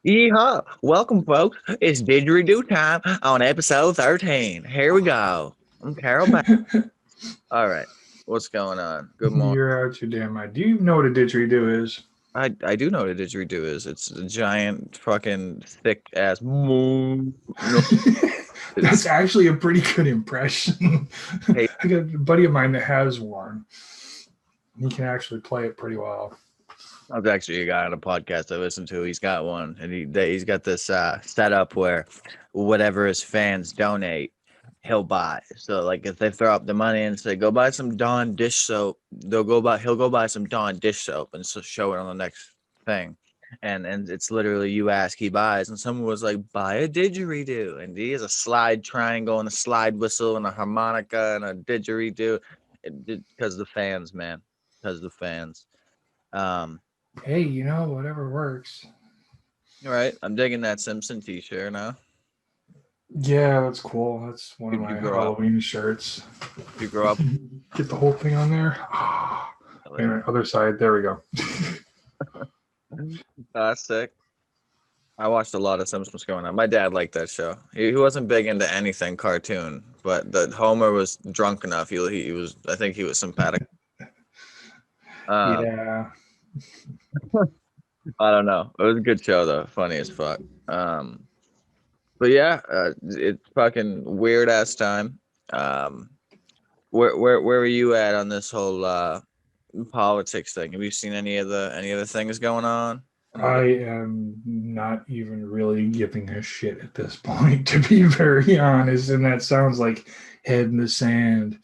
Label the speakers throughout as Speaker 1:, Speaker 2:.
Speaker 1: Yeehaw! Welcome, folks. It's didgeridoo time on episode 13. Here we go. I'm Carol Bass. All right. What's going on? Good morning.
Speaker 2: You're out your damn mind. Do you know what a didgeridoo is?
Speaker 1: I do know what a didgeridoo is. It's a giant fucking thick ass moo. No,
Speaker 2: That's
Speaker 1: it's
Speaker 2: actually a pretty good impression.
Speaker 1: hey,
Speaker 2: I got a buddy of mine that has one. He can actually play it pretty well.
Speaker 1: I was actually a guy on a podcast I listened to. He's got one, and he's got this setup where whatever his fans donate, he'll buy. So like if they throw up the money and say go buy some Dawn dish soap, he'll go buy some Dawn dish soap and so show it on the next thing. And it's literally you ask, he buys, and someone was like, buy a didgeridoo, and he has a slide triangle and a slide whistle and a harmonica and a didgeridoo, because the fans, man, because the fans. Um,
Speaker 2: Hey, whatever works.
Speaker 1: All right, I'm digging that Simpson T-shirt now.
Speaker 2: Yeah, that's cool. That's one of
Speaker 1: Did you
Speaker 2: my
Speaker 1: grow up?
Speaker 2: Halloween shirts.
Speaker 1: Did you grow up?
Speaker 2: Get the whole thing on there. Wait a minute, other side. There we go.
Speaker 1: That's sick. I watched a lot of Simpsons growing up. My dad liked that show. He wasn't big into anything cartoon, but that Homer was drunk enough. He was. I think he was sympathetic. Um,
Speaker 2: Yeah.
Speaker 1: I don't know. It was a good show though. Funny as fuck. Um, but yeah, it's fucking weird ass time. Um, where were you at on this whole politics thing? Have you seen any of the things going on?
Speaker 2: I am not even really giving a shit at this point, to be very honest. And that sounds like head in the sand.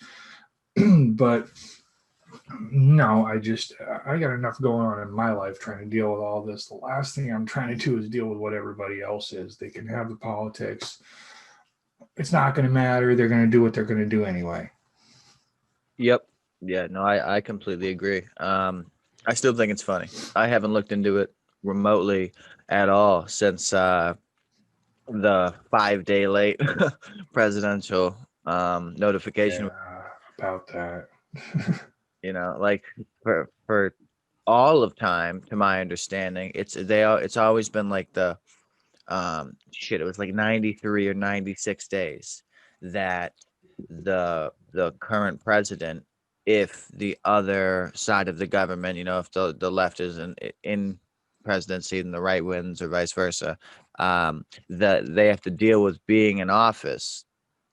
Speaker 2: But no, I got enough going on in my life trying to deal with all this. The last thing I'm trying to do is deal with what everybody else is. They can have the politics. It's not going to matter. They're going to do what they're going to do anyway.
Speaker 1: Yep. Yeah, no, I completely agree. I still think it's funny. I haven't looked into it remotely at all since the 5 day late presidential notification.
Speaker 2: Yeah, about that.
Speaker 1: Like for all of time, to my understanding, it's always been like the shit. It was like 93 or 96 days that the current president, if the other side of the government, if the left is in presidency and the right wins or vice versa, that they have to deal with being in office,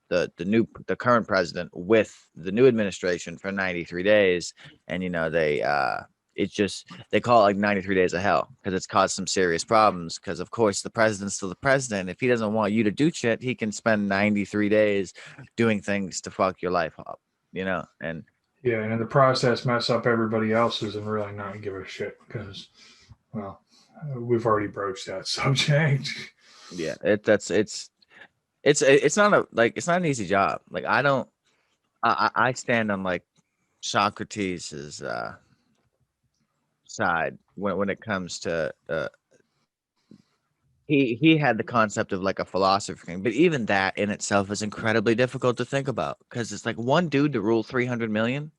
Speaker 1: the current president with the new administration for 93 days. And it's just, they call it like 93 days of hell because it's caused some serious problems, because of course the president's still the president. If he doesn't want you to do shit, he can spend 93 days doing things to fuck your life up, and
Speaker 2: Yeah, and in the process, mess up everybody else's and really not give a shit because, well, we've already broached that subject.
Speaker 1: yeah, it's not it's not an easy job. Like I don't I stand on like Socrates's side when it comes to he had the concept of like a philosopher thing, but even that in itself is incredibly difficult to think about, because it's like one dude to rule 300 million,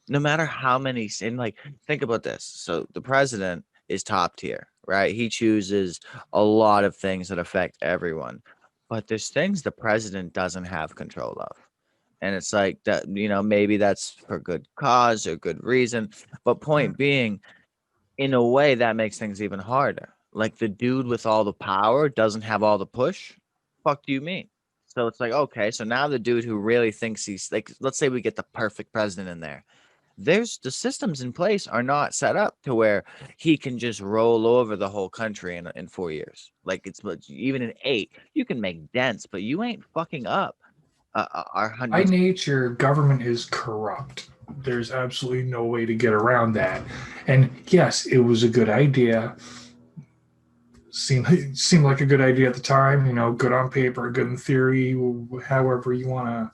Speaker 1: no matter how many. And like, think about this. So the president is top tier, right? He chooses a lot of things that affect everyone, but there's things the president doesn't have control of. And it's like that, maybe that's for good cause or good reason, but point being, in a way that makes things even harder. Like the dude with all the power doesn't have all the push. Fuck do you mean? So it's like, okay, so now the dude who really thinks he's like, let's say we get the perfect president in there. There's the systems in place are not set up to where he can just roll over the whole country in 4 years. Like even in 8, you can make dents, but you ain't fucking up our
Speaker 2: By
Speaker 1: hundreds.
Speaker 2: nature, government is corrupt. There's absolutely no way to get around that. And yes, it was a good idea. Seemed like a good idea at the time. Good on paper, good in theory, however you want to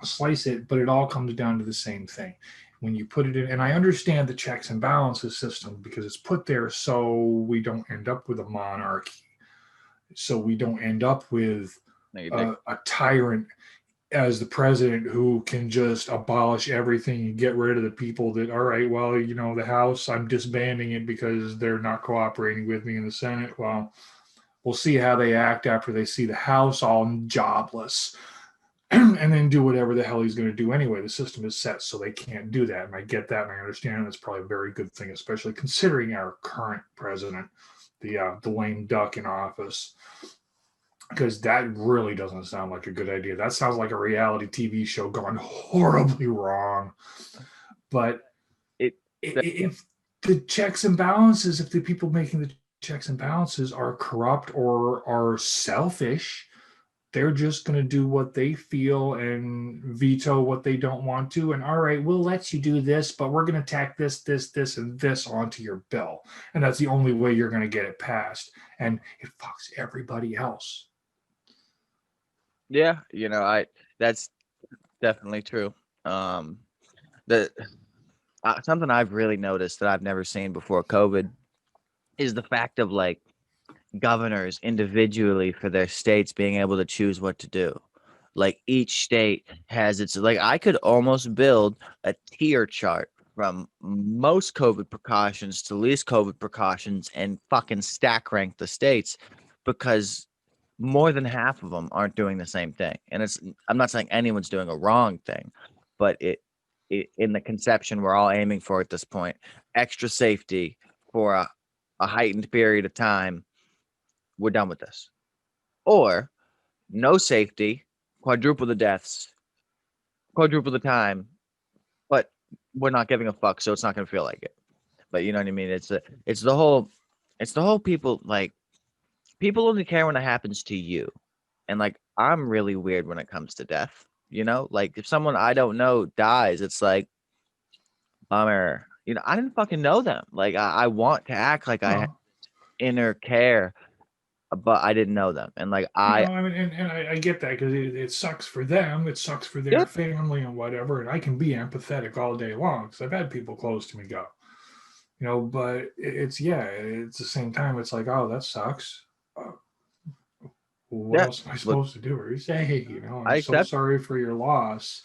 Speaker 2: slice it. But it all comes down to the same thing when you put it in. And I understand the checks and balances system because it's put there so we don't end up with a monarchy, so we don't end up with
Speaker 1: No, you dig.
Speaker 2: a tyrant. as the president who can just abolish everything and get rid of the people that, all right, well, the House, I'm disbanding it because they're not cooperating with me in the Senate. Well, we'll see how they act after they see the House all jobless and then do whatever the hell he's going to do anyway. The system is set so they can't do that. And I get that and I understand that's probably a very good thing, especially considering our current president, the lame duck in office, because that really doesn't sound like a good idea. That sounds like a reality TV show gone horribly wrong. But
Speaker 1: It
Speaker 2: if the checks and balances, if the people making the checks and balances are corrupt or are selfish, they're just going to do what they feel and veto what they don't want to. And all right, we'll let you do this, but we're going to tack this, this, and this onto your bill. And that's the only way you're going to get it passed. And it fucks everybody else.
Speaker 1: yeah, that's definitely true. The something I've really noticed that I've never seen before COVID is the fact of like governors individually for their states being able to choose what to do. Like each state has its, like I could almost build a tier chart from most COVID precautions to least COVID precautions and fucking stack rank the states, because more than half of them aren't doing the same thing. And I'm not saying anyone's doing a wrong thing, but it in the conception we're all aiming for at this point, extra safety for a heightened period of time, we're done with this. Or no safety, quadruple the deaths, quadruple the time, but we're not giving a fuck, so it's not gonna feel like it. But you know what I mean? It's the whole people, like, people only care when it happens to you. And like I'm really weird when it comes to death. Like if someone I don't know dies, it's like bummer. I didn't fucking know them. Like I want to act like I had
Speaker 2: Well,
Speaker 1: inner care, but I didn't know them. And like
Speaker 2: I mean, and I get that because it sucks for them, it sucks for
Speaker 1: yeah,
Speaker 2: their family and whatever. And I can be empathetic all day long because I've had people close to me go, but it's the same time. It's like, oh, that sucks. Uh, what
Speaker 1: yeah.
Speaker 2: else am I
Speaker 1: But
Speaker 2: supposed to do? Or say, hey,
Speaker 1: I
Speaker 2: I'm so
Speaker 1: accept.
Speaker 2: sorry for your loss,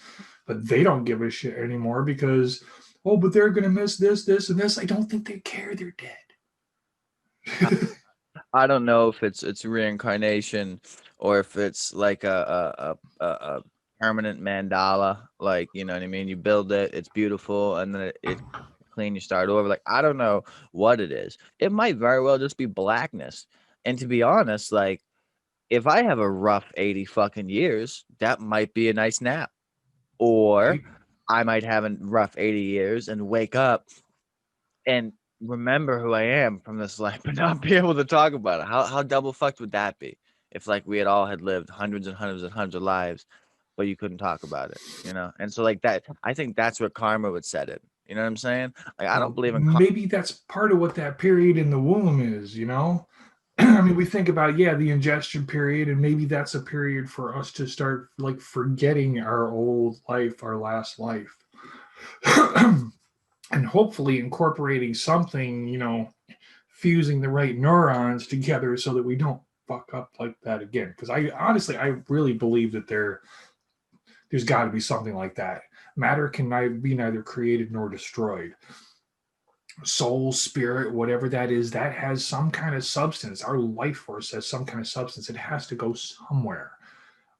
Speaker 2: but they don't give a shit anymore because, oh, but they're gonna miss this, this, and this. I don't think they care. They're dead.
Speaker 1: I don't know if it's reincarnation or if it's like a permanent mandala. Like, you know what I mean? You build it, it's beautiful, and then it clean, you start over. Like, I don't know what it is. It might very well just be blackness. And to be honest, like if I have a rough 80 fucking years, that might be a nice nap. Or
Speaker 2: Right?
Speaker 1: I might have a rough 80 years and wake up and remember who I am from this life, but not be able to talk about it. How double fucked would that be? If like we had all had lived hundreds and hundreds and hundreds of lives, but you couldn't talk about it. And so like that, I think that's where karma would set it. You know what I'm saying? Like I don't
Speaker 2: Well,
Speaker 1: believe in karma.
Speaker 2: maybe that's part of what that period in the womb is. I mean, we think about, the ingestion period, and maybe that's a period for us to start like forgetting our old life, our last life, and hopefully incorporating something, fusing the right neurons together so that we don't fuck up like that again. Because I really believe that there's got to be something like that. Matter can be neither created nor destroyed. Soul, spirit, whatever that is, that has some kind of substance. Our life force has some kind of substance. It has to go somewhere.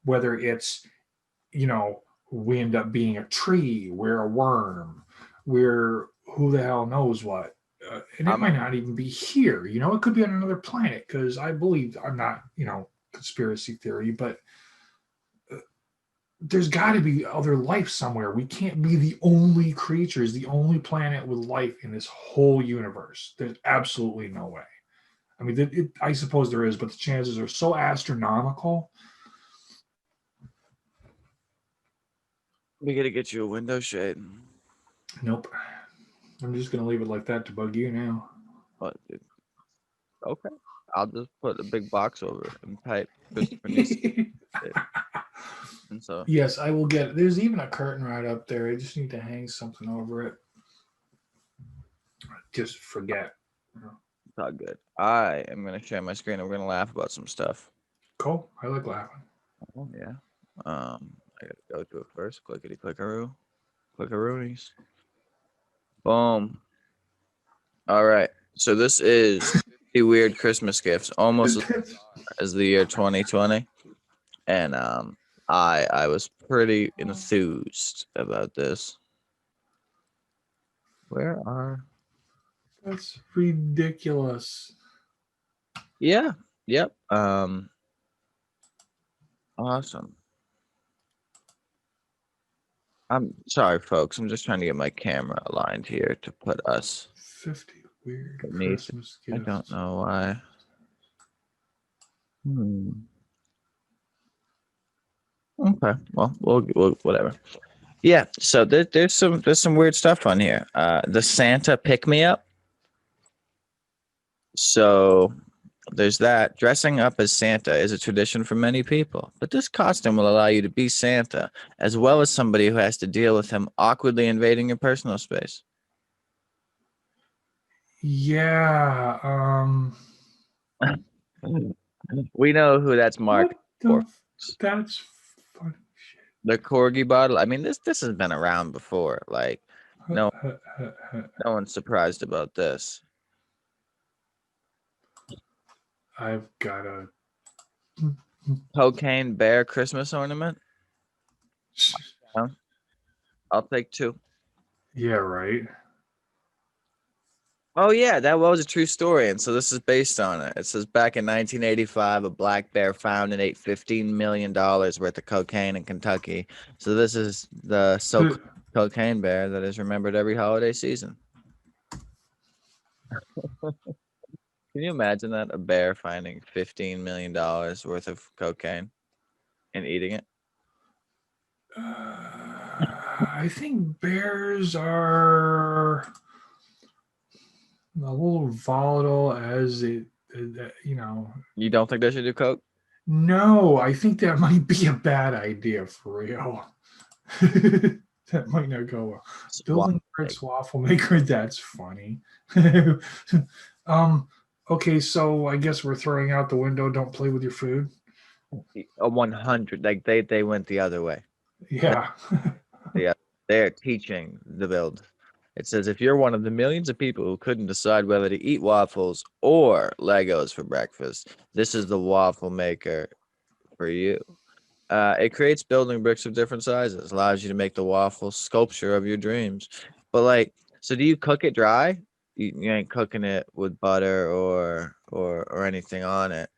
Speaker 2: Whether it's, we end up being a tree, we're a worm, we're who the hell knows what. And it
Speaker 1: I'm
Speaker 2: might not even be here. It could be on another planet because I believe I'm not, conspiracy theory, but there's got to be other life somewhere. We can't be the only creatures, the only planet with life in this whole universe. There's absolutely no way. I mean, I suppose there is, but the chances are so astronomical.
Speaker 1: We gotta get you a window shade.
Speaker 2: Nope. I'm just going to leave it like that to bug you now.
Speaker 1: But okay, I'll just put a big box over it and type Christopher needs it. And so
Speaker 2: Yes, I will get it. There's even a curtain right up there. I just need to hang something over it. Just forget.
Speaker 1: it's all good. I am gonna share my screen and we're gonna laugh about some stuff.
Speaker 2: Cool. I like laughing.
Speaker 1: Oh yeah. Um, I gotta go to it first. Clickety clickaroo. Clickaroonies. Boom. All right. So this is 50 weird Christmas gifts, almost as
Speaker 2: That's-
Speaker 1: as the year 2020. And I was pretty enthused about this. Where are
Speaker 2: That's ridiculous.
Speaker 1: Yeah. Yep. Awesome. I'm sorry, folks. I'm just trying to get my camera aligned here to put us
Speaker 2: 50 weird
Speaker 1: beneath.
Speaker 2: Christmas
Speaker 1: I
Speaker 2: gifts.
Speaker 1: don't know why. Okay. Well, we'll whatever. Yeah. So there's some weird stuff on here. The Santa pick me up. So there's that. Dressing up as Santa is a tradition for many people, but this costume will allow you to be Santa as well as somebody who has to deal with him awkwardly invading your personal space.
Speaker 2: Yeah.
Speaker 1: We know who that's
Speaker 2: What
Speaker 1: marked
Speaker 2: the?
Speaker 1: for.
Speaker 2: That's funny shit.
Speaker 1: The corgi bottle. I mean, this has been around before. Like, no one's surprised about this.
Speaker 2: I've got a.
Speaker 1: Cocaine bear Christmas ornament. I'll take 2.
Speaker 2: Yeah, right.
Speaker 1: Oh yeah, that was a true story, and so this is based on it. It says back in 1985, a black bear found and ate $15 million worth of cocaine in Kentucky. So this is the so-called cocaine bear that is remembered every holiday season. Can you imagine that? A bear finding $15 million worth of cocaine and eating it?
Speaker 2: I think bears are a little volatile as it, you know.
Speaker 1: You don't think they should do coke?
Speaker 2: No, I think that might be a bad idea for real. That might not go well. Building Fritz waffle maker, that's funny. Okay, so I guess we're throwing out the window, don't play with your food.
Speaker 1: A 100. Like they went the other way.
Speaker 2: Yeah.
Speaker 1: Yeah, they're teaching the build. It says if you're one of the millions of people who couldn't decide whether to eat waffles or Legos for breakfast, this is the waffle maker for you. It creates building bricks of different sizes, allows you to make the waffle sculpture of your dreams. But like, so do you cook it dry? You ain't cooking it with butter or anything on it,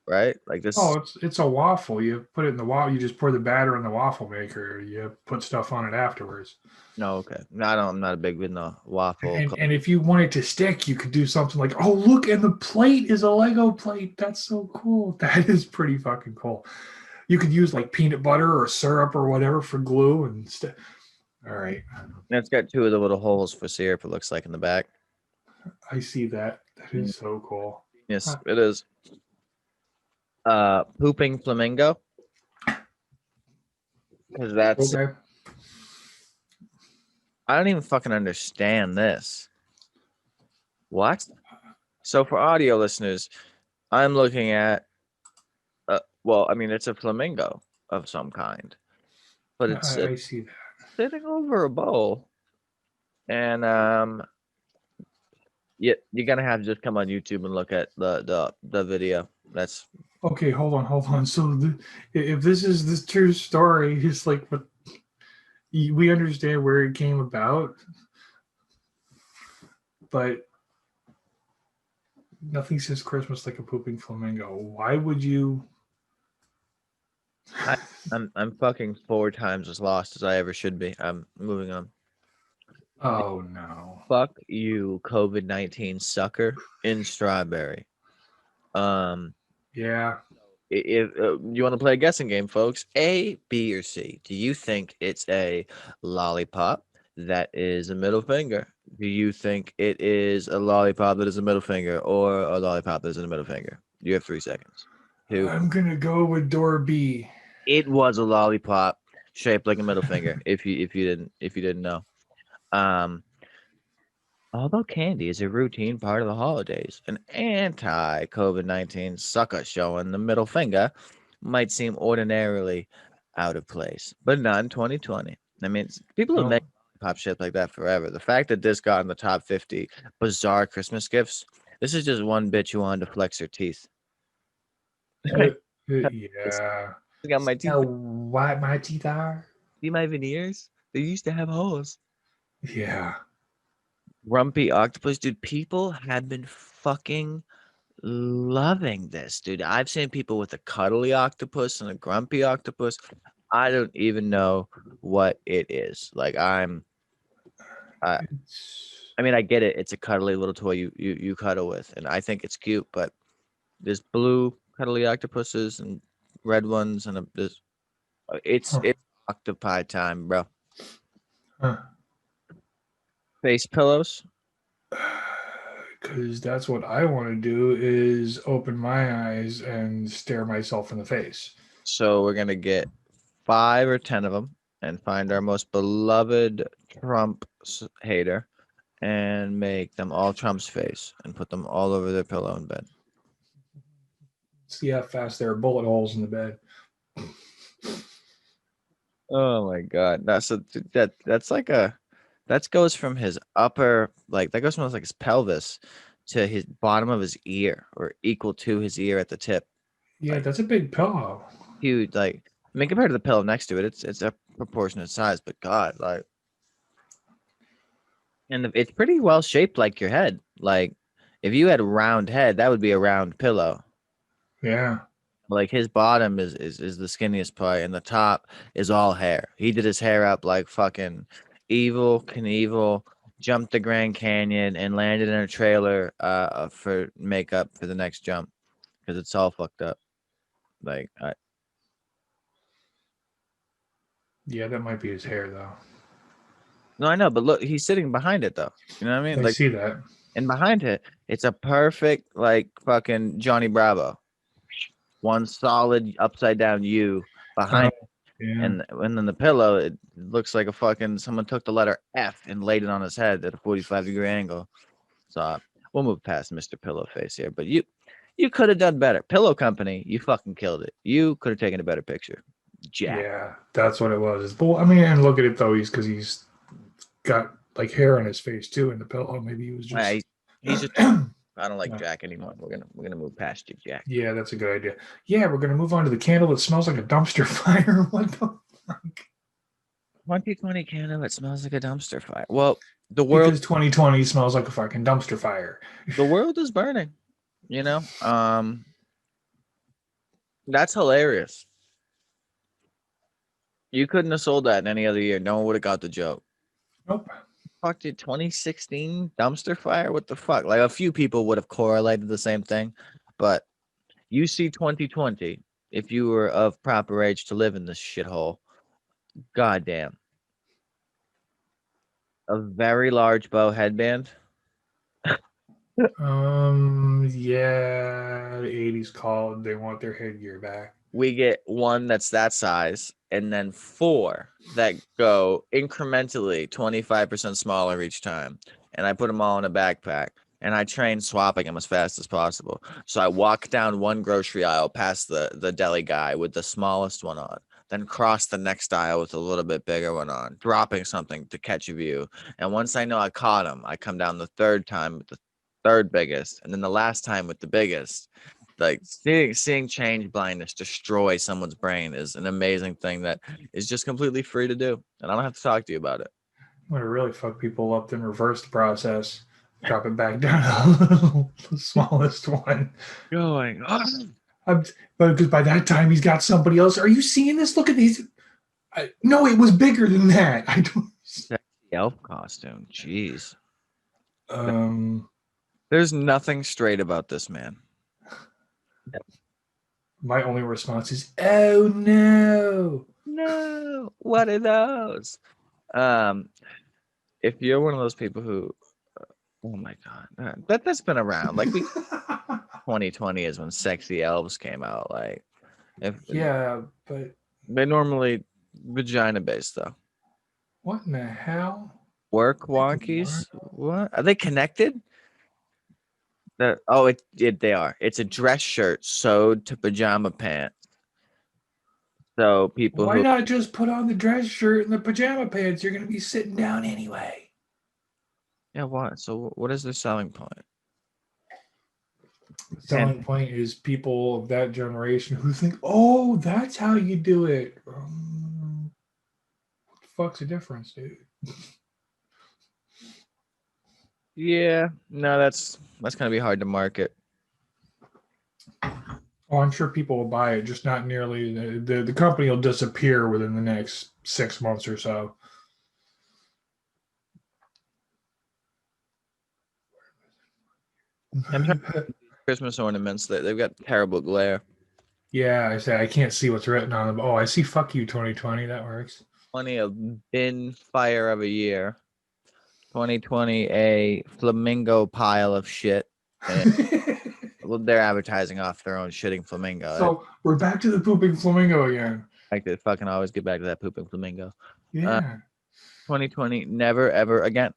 Speaker 1: right? Like this.
Speaker 2: Oh, it's a waffle. You put it in the waffle. You just pour the batter in the waffle maker. You put stuff on it afterwards.
Speaker 1: No, okay. No, I'm not a big with no waffle.
Speaker 2: And if you want it to stick, you could do something like, oh look, and the plate is a Lego plate. That's so cool. That is pretty fucking cool. You could use like peanut butter or syrup or whatever for glue and stuff. All right,
Speaker 1: And it's got 2 of the little holes for syrup. It looks like in the back.
Speaker 2: I see that. That is so cool.
Speaker 1: Yes,
Speaker 2: Huh.
Speaker 1: it is. Pooping flamingo. Because that's
Speaker 2: Okay.
Speaker 1: I don't even fucking understand this. What? So for audio listeners, I'm looking at well, I mean it's a flamingo of some kind. But it's
Speaker 2: I see that.
Speaker 1: sitting over a bowl. And you're gonna have to just come on YouTube and look at the video. That's
Speaker 2: Okay, hold on. So if this is this true story, it's like what we understand where it came about, but nothing says Christmas like a pooping flamingo. Why would you?
Speaker 1: I'm fucking 4 times as lost as I ever should be. I'm moving on.
Speaker 2: Oh no.
Speaker 1: Fuck you, COVID-19 sucker in strawberry.
Speaker 2: Yeah.
Speaker 1: If you want to play a guessing game, folks, A, B, or C? Do you think it's a lollipop that is a middle finger? Do you think it is a lollipop that is a middle finger, or a lollipop that is a middle finger? You have 3 seconds. 2.
Speaker 2: I'm gonna go with door B.
Speaker 1: It was a lollipop shaped like a middle finger. If you didn't know. Although candy is a routine part of the holidays, an anti-COVID-19 sucker showing the middle finger might seem ordinarily out of place, but not in 2020. I mean, people have
Speaker 2: No,
Speaker 1: made pop shit like that forever. The fact that this got in the top 50 bizarre Christmas gifts, this is just one bitch who wanted to flex her teeth.
Speaker 2: uh,
Speaker 1: It's
Speaker 2: yeah.
Speaker 1: got my
Speaker 2: See
Speaker 1: teeth.
Speaker 2: how white my teeth are?
Speaker 1: See my veneers? They used to have holes.
Speaker 2: Yeah.
Speaker 1: Grumpy octopus, dude. People have been fucking loving this, dude. I've seen people with a cuddly octopus and a grumpy octopus. I don't even know what it is. Like I,
Speaker 2: It's
Speaker 1: I mean, I get it. It's a cuddly little toy you cuddle with, and I think it's cute. But there's blue cuddly octopuses and red ones, and
Speaker 2: huh.
Speaker 1: it's octopi time, bro.
Speaker 2: Huh.
Speaker 1: Face pillows.
Speaker 2: Because that's what I want to do is open my eyes and stare myself in the face.
Speaker 1: So we're gonna get 5 or 10 of them and find our most beloved Trump hater and make them all Trump's face and put them all over their pillow in bed.
Speaker 2: See how fast there are bullet holes in the bed.
Speaker 1: Oh my God. That's like that goes from his upper, like that goes from like his pelvis to his bottom of his ear or equal to his ear at the tip.
Speaker 2: Yeah,
Speaker 1: Like
Speaker 2: that's a big pillow.
Speaker 1: huge, like I mean compared to the pillow next to it, it's a proportionate size, but God, like and it's pretty well shaped like your head. Like if you had a round head, that would be a round pillow.
Speaker 2: Yeah.
Speaker 1: Like his bottom is the skinniest part, and the top is all hair. He did his hair up like fucking evil Knievel, jumped the Grand Canyon and landed in a trailer for makeup for the next jump because it's all fucked up. Like
Speaker 2: Yeah, that might be his hair though.
Speaker 1: no, I know, but look, he's sitting behind it though. You know what I mean?
Speaker 2: I
Speaker 1: Like
Speaker 2: see that.
Speaker 1: and behind it, it's a perfect like fucking Johnny Bravo, one solid upside down U
Speaker 2: Oh,
Speaker 1: behind.
Speaker 2: yeah.
Speaker 1: And then the pillow, it looks like a fucking someone took the letter F and laid it on his head at a 45-degree angle. So we'll move past Mr. Pillow Face here. But you could have done better. Pillow Company, you fucking killed it. You could have taken a better picture. Jack.
Speaker 2: Yeah, that's what it was. But I mean, and look at it though. He's got like hair on his face too in the pillow. Maybe he was
Speaker 1: I,
Speaker 2: just.
Speaker 1: he's just
Speaker 2: Yeah,
Speaker 1: I don't like Jack anymore. We're gonna move past you, Jack.
Speaker 2: that's a good idea. Yeah, we're gonna move on to the candle that smells like a dumpster fire. What the fuck?
Speaker 1: 2020 candle, it smells like a dumpster fire. Well,
Speaker 2: Because 2020 smells like a fucking dumpster fire.
Speaker 1: the world is burning, you know? That's hilarious. You couldn't have sold that in any other year. No one would have got the joke.
Speaker 2: Nope.
Speaker 1: Fuck, dude, 2016 dumpster fire? What the fuck? Like a few people would have correlated the same thing, but you see 2020, if you were of proper age to live in this shithole, goddamn. A very large bow headband.
Speaker 2: Yeah, the 80s called. They want their headgear back.
Speaker 1: We get one that's that size, and then 4 that go incrementally 25% smaller each time. And I put them all in a backpack. And I train swapping them as fast as possible. So I walk down one grocery aisle past the deli guy with the smallest one on, then cross the next aisle with a little bit bigger one on, dropping something to catch a view. And once I know I caught him, I come down the third time with the third biggest, and then the last time with the biggest. Like seeing change blindness destroy someone's brain is an amazing thing that is just completely free to do, and I don't have to talk to you about it.
Speaker 2: I'm gonna really fuck people up, then reverse the process. Drop it back down to the smallest one.
Speaker 1: Going,
Speaker 2: But because by that time he's got somebody else. Are you seeing this? Look at these. No, it was bigger than that. I don't.
Speaker 1: sexy elf costume. Jeez,
Speaker 2: Um,
Speaker 1: there's nothing straight about this man.
Speaker 2: my only response is, "Oh no!"
Speaker 1: No, what are those? Um, if you're one of those people who, oh my god, that's been around. Like 2020 is when sexy elves came out. Like if
Speaker 2: Yeah, but
Speaker 1: they're normally vagina based though.
Speaker 2: what in the hell?
Speaker 1: Work
Speaker 2: Make 'em work?
Speaker 1: wonkies? What are they connected? They are. It's a dress shirt sewed to pajama pants. So people
Speaker 2: Why
Speaker 1: who,
Speaker 2: not just put on the dress shirt and the pajama pants? You're going to be sitting down anyway.
Speaker 1: yeah, what? So what is the selling point?
Speaker 2: The
Speaker 1: And
Speaker 2: selling point is people of that generation who think, oh, that's how you do it. What the fuck's the difference, dude?
Speaker 1: yeah, no, that's gonna be hard to market.
Speaker 2: Oh, I'm sure people will buy it, just not nearly. The company will disappear within the next 6 months or so.
Speaker 1: I'm trying Christmas ornaments that they've got terrible glare.
Speaker 2: Yeah, I say I can't see what's written on them. Oh, I see "fuck you 2020." That works.
Speaker 1: Plenty of bin fire of a year. 2020, a flamingo pile of shit. And well, they're advertising off their own shitting flamingo.
Speaker 2: So we're back to the pooping flamingo again.
Speaker 1: I like to fucking always get back to that pooping flamingo. Uh,
Speaker 2: Yeah.
Speaker 1: 2020, never ever again.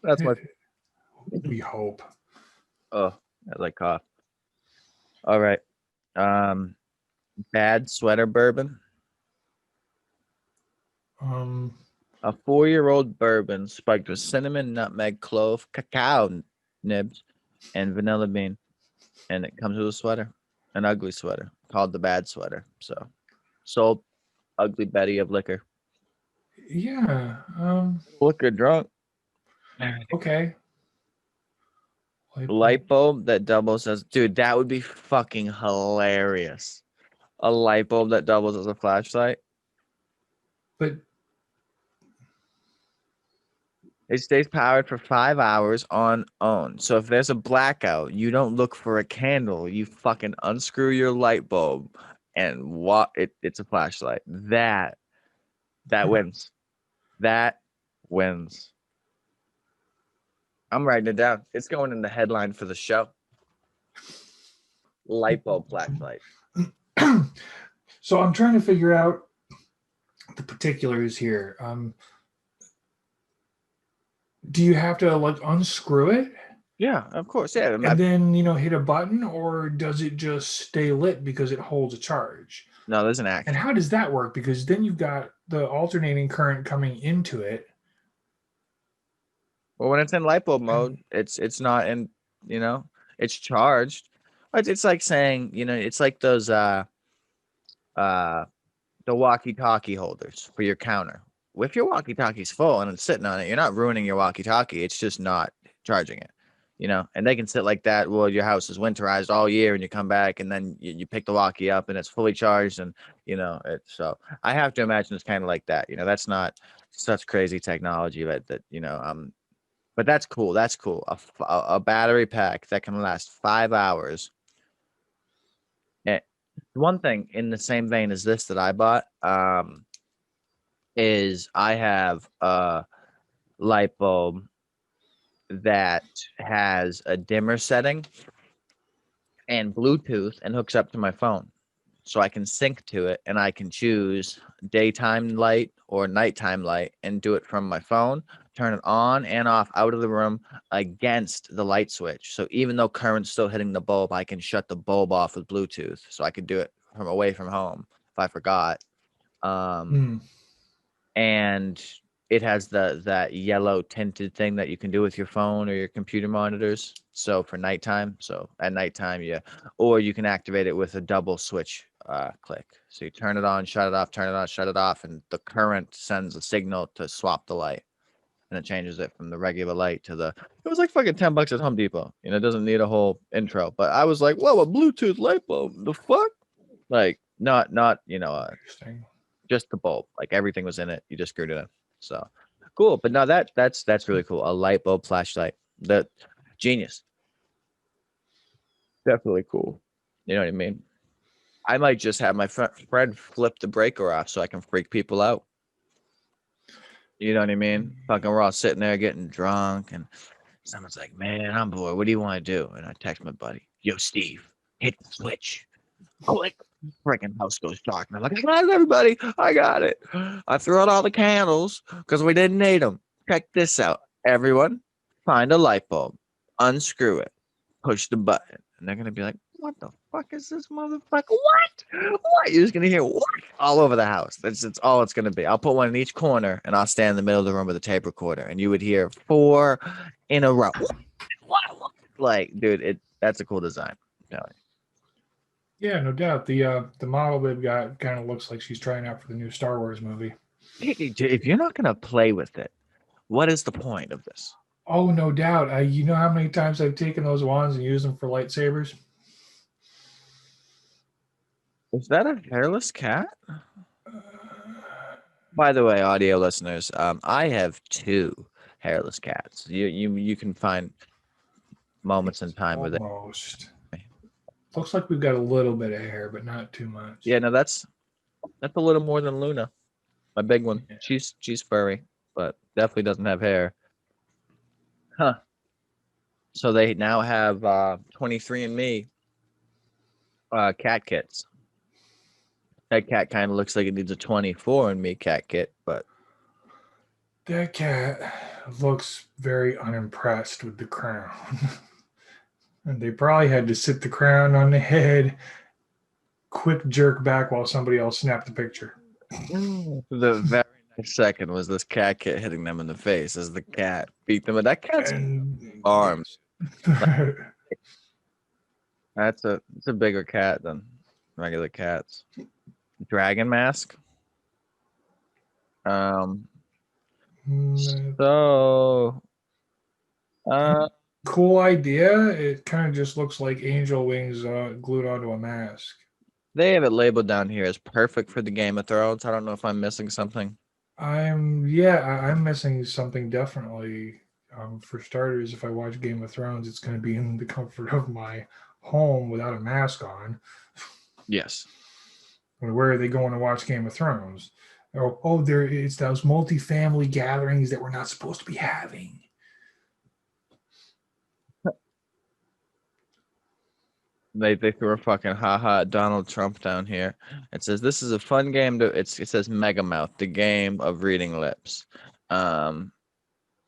Speaker 1: That's my.
Speaker 2: We hope.
Speaker 1: Oh, I like cough. All right. Um, bad sweater bourbon.
Speaker 2: Um,
Speaker 1: A 4-year-old bourbon spiked with cinnamon, nutmeg, clove, cacao nibs, and vanilla bean. And it comes with a sweater, an ugly sweater called the bad sweater. So, sold ugly Betty of liquor.
Speaker 2: yeah.
Speaker 1: Liquor drunk.
Speaker 2: Okay.
Speaker 1: Light bulb that doubles as, dude, that would be fucking hilarious. A light bulb that doubles as a flashlight.
Speaker 2: But
Speaker 1: It stays powered for 5 hours on own. So if there's a blackout, you don't look for a candle. You fucking unscrew your light bulb and it's a flashlight. That wins. That wins. I'm writing it down. It's going in the headline for the show. Light bulb flashlight.
Speaker 2: so I'm trying to figure out the particulars here. Do you have to like unscrew it?
Speaker 1: Yeah, of course. Yeah.
Speaker 2: And then, hit a button, or does it just stay lit because it holds a charge?
Speaker 1: No, there's an
Speaker 2: And
Speaker 1: action.
Speaker 2: how does that work? Because then you've got the alternating current coming into it.
Speaker 1: Well, when it's in light bulb mode, it's not in, it's charged. It's like saying, it's like those the walkie-talkie holders for your counter. If your walkie-talkie's full and it's sitting on it, you're not ruining your walkie-talkie. It's just not charging it, and they can sit like that. Well, your house is winterized all year and you come back and then you pick the walkie up and it's fully charged and, so I have to imagine it's kind of like that. That's not such crazy technology but that's cool. That's cool. A battery pack that can last 5 hours. One thing in the same vein as this that I bought is I have a light bulb that has a dimmer setting and Bluetooth and hooks up to my phone. So I can sync to it and I can choose daytime light or nighttime light and do it from my phone, turn it on and off out of the room against the light switch. So even though current's still hitting the bulb, I can shut the bulb off with Bluetooth. So I could do it from away from home if I forgot. And it has that yellow tinted thing that you can do with your phone or your computer monitors. So for nighttime, so at nighttime, or you can activate it with a double switch click. So you turn it on, shut it off, turn it on, shut it off, and the current sends a signal to swap the light. And it changes it from the regular light to it was like fucking $10 at Home Depot. It doesn't need a whole intro. But I was like, whoa, a Bluetooth light bulb. The fuck? Like, not,
Speaker 2: Interesting.
Speaker 1: just the bulb. Like everything was in it. You just screwed it in. So cool. But no, that's really cool. A light bulb flashlight. That genius. Definitely cool. You know what I mean? I might just have my friend flip the breaker off so I can freak people out. You know what I mean? Fucking we're all sitting there getting drunk and someone's like, man, I'm bored. What do you want to do? And I text my buddy, yo, Steve, hit the switch. Click. Freaking house goes dark. And I'm like, I got it, everybody. I got it. I threw out all the candles because we didn't need them. Check this out. Everyone, find a light bulb, unscrew it, push the button. And they're going to be like, what the fuck is this motherfucker? What? You're just gonna hear what all over the house. It's all it's gonna be. I'll put one in each corner and I'll stand in the middle of the room with a tape recorder, and you would hear 4 in a row. What? Like, dude, that's a cool design. I'm telling
Speaker 2: Yeah, no doubt. The model they've got kind of looks like she's trying out for the new Star Wars movie.
Speaker 1: you. If you're not gonna play with it, what is the point of this?
Speaker 2: Oh, no doubt. You know how many times I've taken those wands and used them for lightsabers?
Speaker 1: Is that a hairless cat? By the way, audio listeners, I have 2 hairless cats. You can find moments in time with it.
Speaker 2: Almost. Looks like we've got a little bit of hair, but not too much.
Speaker 1: Yeah, no, that's a little more than Luna, my big one.
Speaker 2: Yeah.
Speaker 1: She's furry, but definitely doesn't have hair. Huh. So they now have 23andMe cat kits. That cat kind of looks like it needs a 24andMe cat kit, but
Speaker 2: That cat looks very unimpressed with the crown. And they probably had to sit the crown on the head, quick jerk back while somebody else snapped the picture.
Speaker 1: the very next second was this cat kit hitting them in the face as the cat beat them. But that cat's arms. It's a bigger cat than regular cats. Dragon mask. So
Speaker 2: cool idea. It kind of just looks like angel wings glued onto a mask.
Speaker 1: They have it labeled down here as perfect for the Game of Thrones. I don't know if I'm missing something.
Speaker 2: I'm missing something definitely. For starters, if I watch Game of Thrones, it's going to be in the comfort of my home without a mask on.
Speaker 1: Yes.
Speaker 2: Where are they going to watch Game of Thrones? It's those multi-family gatherings that we're not supposed to be having.
Speaker 1: They threw a fucking haha at Donald Trump down here. It says this is a fun game it says Mega Mouth, the game of reading lips. And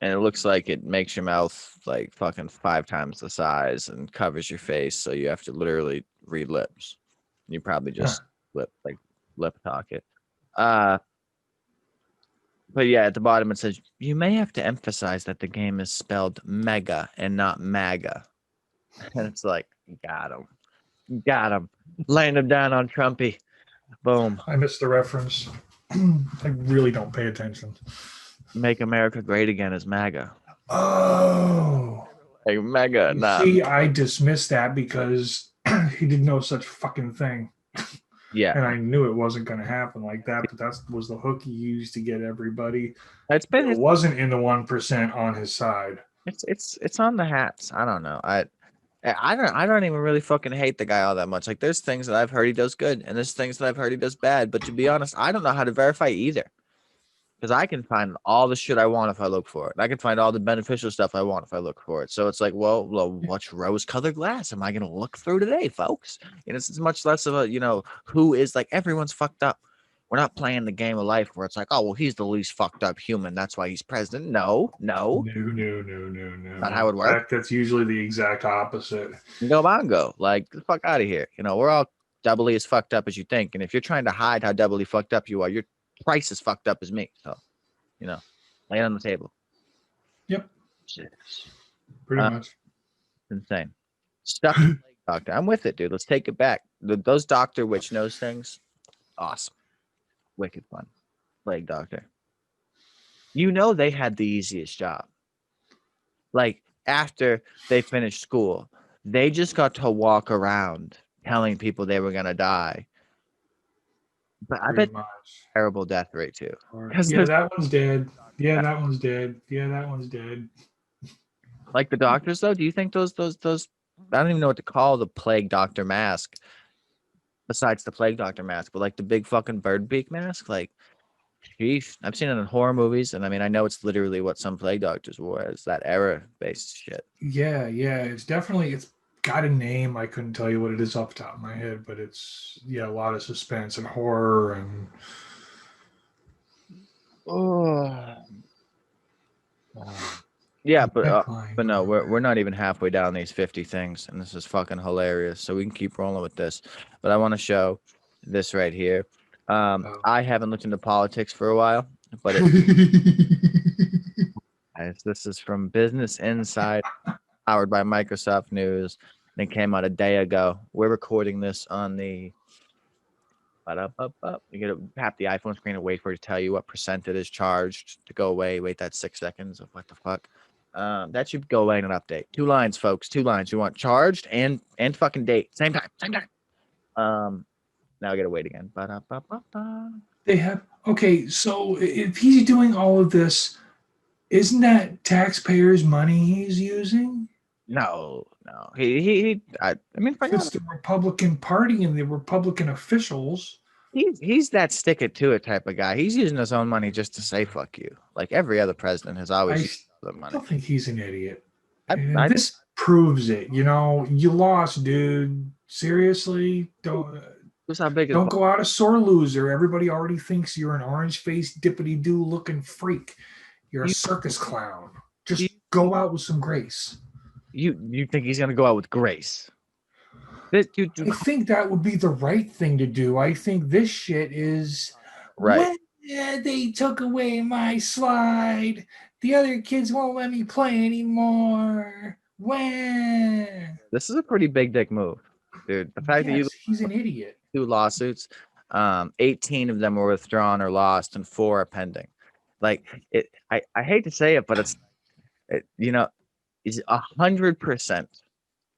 Speaker 1: it looks like it makes your mouth like fucking 5 times the size and covers your face, so you have to literally read lips. You probably just lip talk it. But yeah, at the bottom it says you may have to emphasize that the game is spelled mega and not MAGA. And it's like, got him, laying him down on Trumpy. Boom.
Speaker 2: I missed the reference. I really don't pay attention.
Speaker 1: Make America Great Again is MAGA.
Speaker 2: Oh,
Speaker 1: like mega. Nah.
Speaker 2: See, I dismissed that because he did no such fucking thing.
Speaker 1: Yeah,
Speaker 2: and I knew it wasn't going to happen like that. But that was the hook he used to get everybody.
Speaker 1: It
Speaker 2: wasn't in the 1% on his side.
Speaker 1: It's on the hats. I don't know. I don't even really fucking hate the guy all that much. Like, there's things that I've heard he does good, and there's things that I've heard he does bad. But to be honest, I don't know how to verify either. Because I can find all the shit I want if I look for it. I can find all the beneficial stuff I want if I look for it. So it's like, well, what's rose-colored glass am I going to look through today, folks? And it's much less of a, who is like, everyone's fucked up. We're not playing the game of life where it's like, oh, well, he's the least fucked up human. That's why he's president. No.
Speaker 2: No.
Speaker 1: Not how it works.
Speaker 2: In fact, that's usually the exact opposite.
Speaker 1: Go bongo. Like, get the fuck out of here. We're all doubly as fucked up as you think. And if you're trying to hide how doubly fucked up you are, you're twice as fucked up as me. So, lay it on the table.
Speaker 2: Yep. Pretty much.
Speaker 1: Insane. Stuff doctor. I'm with it, dude. Let's take it back. Those Dr. Witch knows things. Awesome. Wicked fun. Plague Doctor. They had the easiest job. Like, after they finished school, they just got to walk around telling people they were going to die. But I bet terrible death rate too.
Speaker 2: Yeah, that one's dead. Yeah, that one's dead. Yeah, that one's dead.
Speaker 1: Like the doctors, though, do you think those? I don't even know what to call the plague doctor mask. Besides the plague doctor mask, but like the big fucking bird beak mask, like, sheesh. I've seen it in horror movies, and I know it's literally what some plague doctors wore. It's that era-based shit.
Speaker 2: Yeah, it's got a name. I couldn't tell you what it is off the top of my head, but it's a lot of suspense and horror and
Speaker 1: Yeah,
Speaker 2: The neckline
Speaker 1: but
Speaker 2: or
Speaker 1: no, we're
Speaker 2: whatever.
Speaker 1: not even halfway down these 50 things, and this is fucking hilarious. So we can keep rolling with this. But I want to show this right here.
Speaker 2: Oh.
Speaker 1: I haven't looked into politics for a while, but this is from Business Insight, powered by Microsoft News. And it came out a day ago. We're recording this on the you gotta tap the iPhone screen and wait for it to tell you what percent it is charged to go away. Wait that 6 seconds of what the fuck. That should go away in an update. 2 lines, folks. 2 lines. You want charged and fucking date. Same time. Same time. Now I gotta wait again. Ba-da-ba-ba-ba.
Speaker 2: They have okay. So if he's doing all of this, isn't that taxpayers' money he's using?
Speaker 1: No, no. I mean,
Speaker 2: If it's the Republican Party and the Republican officials,
Speaker 1: he's that stick it to it type of guy. He's using his own money just to say fuck you. Like every other president has always
Speaker 2: I
Speaker 1: used the money.
Speaker 2: still think he's an idiot. And
Speaker 1: I
Speaker 2: this proves it. You know, you lost, dude. Seriously,
Speaker 1: Who's how big is
Speaker 2: don't go out a sore loser. Everybody already thinks you're an orange-faced dippity doo looking freak. You're a
Speaker 1: you,
Speaker 2: circus clown.
Speaker 1: you,
Speaker 2: Just go out with some grace.
Speaker 1: you think he's gonna go out with grace? This dude,
Speaker 2: I think that would be the right thing to do. I think this shit is
Speaker 1: right?
Speaker 2: when they took away my slide. The other kids won't let me play anymore. When?
Speaker 1: This is a pretty big dick move, dude. The fact that you
Speaker 2: Yes, he's an idiot.
Speaker 1: 2 lawsuits, 18 of them were withdrawn or lost, and 4 are pending. Like it, I hate to say it, but is 100%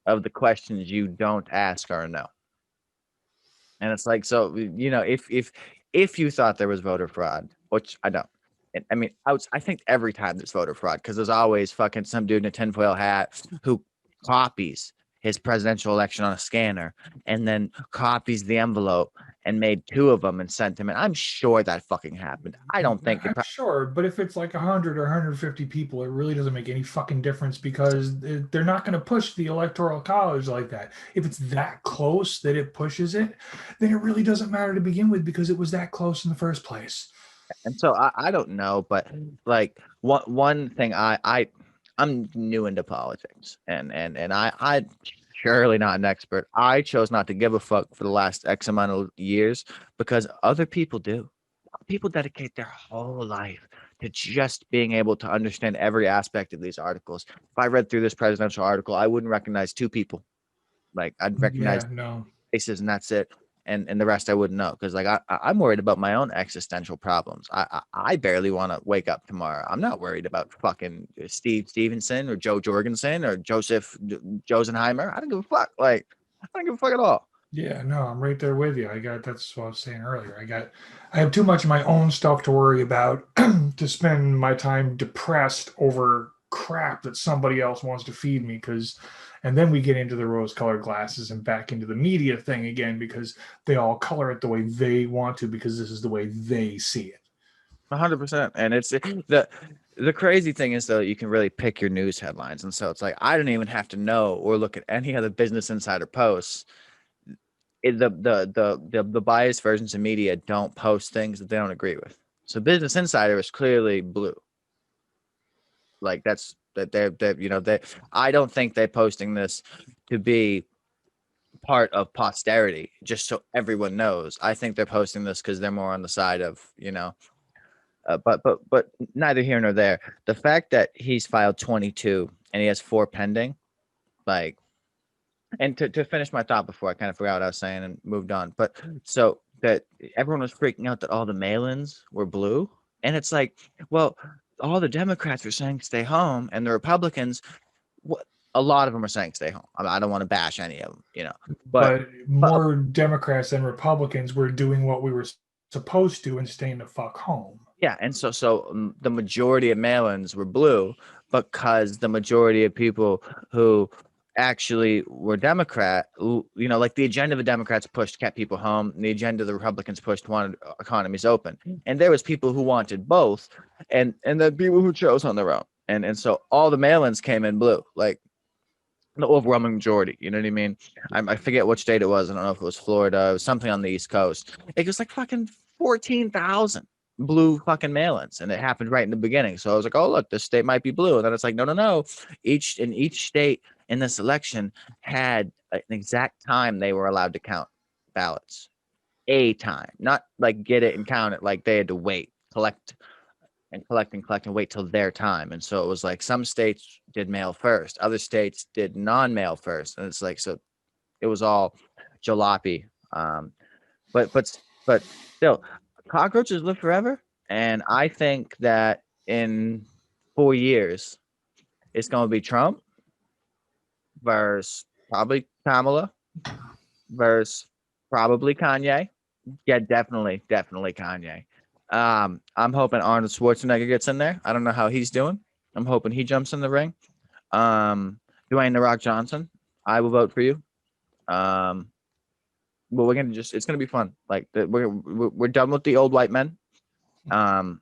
Speaker 1: of the questions you don't ask are a no. And it's like, so if you thought there was voter fraud, which I don't. I mean, I think every time there's voter fraud, because there's always fucking some dude in a tinfoil hat who copies his presidential election on a scanner and then copies the envelope and made 2 of them and sent them. And I'm sure that fucking happened. I don't think
Speaker 2: I'm sure, but if it's like 100 or 150 people, it really doesn't make any fucking difference because they're not going to push the electoral college like that. If it's that close that it pushes it, then it really doesn't matter to begin with because it was that close in the first place.
Speaker 1: And so I don't know, but like one thing I'm new into politics and I surely not an expert. I chose not to give a fuck for the last X amount of years because other people do. People dedicate their whole life to just being able to understand every aspect of these articles. If I read through this presidential article, I wouldn't recognize 2 people. Like I'd recognize
Speaker 2: Yeah, no.
Speaker 1: faces and that's it. And the rest I wouldn't know because like I'm worried about my own existential problems. I barely want to wake up tomorrow. I'm not worried about fucking Steve Stevenson or Joe Jorgensen or Joseph Josenheimer. I don't give a fuck. Like I don't give a fuck at all.
Speaker 2: Yeah, no, I'm right there with you. That's what I was saying earlier. I have too much of my own stuff to worry about to spend my time depressed over crap that somebody else wants to feed me and then we get into the rose colored glasses and back into the media thing again because they all color it the way they want to because this is the way they see it.
Speaker 1: 100%. And it's the crazy thing is though you can really pick your news headlines, and so it's like I don't even have to know or look at any other Business Insider posts. The biased versions of media don't post things that they don't agree with. So Business Insider is clearly blue. Like that's that they I don't think they're posting this to be part of posterity just so everyone knows. I think they're posting this because they're more on the side of but neither here nor there. The fact that he's filed 22 and he has 4 pending, like, and to finish my thought before I kind of forgot what I was saying and moved on. But so that everyone was freaking out that all the mail-ins were blue, and it's like, well, all the Democrats are saying stay home, and the Republicans, what a lot of them are saying stay home. I don't want to bash any of them, but
Speaker 2: But
Speaker 1: but
Speaker 2: more Democrats than Republicans were doing what we were supposed to and staying the fuck home.
Speaker 1: yeah, and the majority of mail-ins were blue because the majority of people who actually were Democrat, like the agenda of the Democrats pushed kept people home, and the agenda of the Republicans pushed wanted economies open, and there was people who wanted both, and then people who chose on their own, and so all the mail-ins came in blue, like the overwhelming majority. You know what I mean? I forget which state it was. I don't know if it was Florida. It was something on the East Coast. It was like fucking 14,000 blue fucking mail-ins, and it happened right in the beginning. So I was like, oh look, this state might be blue, and then it's like, no. Each state in this election had an exact time they were allowed to count ballots. A time, not like get it and count it. Like they had to wait, collect and wait till their time. And so it was like some states did mail first, other states did non-mail first, and it's like, so it was all jalopy. But still, cockroaches live forever, and I think that in 4 years it's going to be Trump versus probably Kamala versus probably Kanye. Yeah, definitely Kanye. I'm hoping Arnold Schwarzenegger gets in there. I don't know how he's doing. I'm hoping he jumps in the ring. Dwayne the Rock Johnson, I will vote for you. But we're gonna it's gonna be fun. Like we're done with the old white men. Um,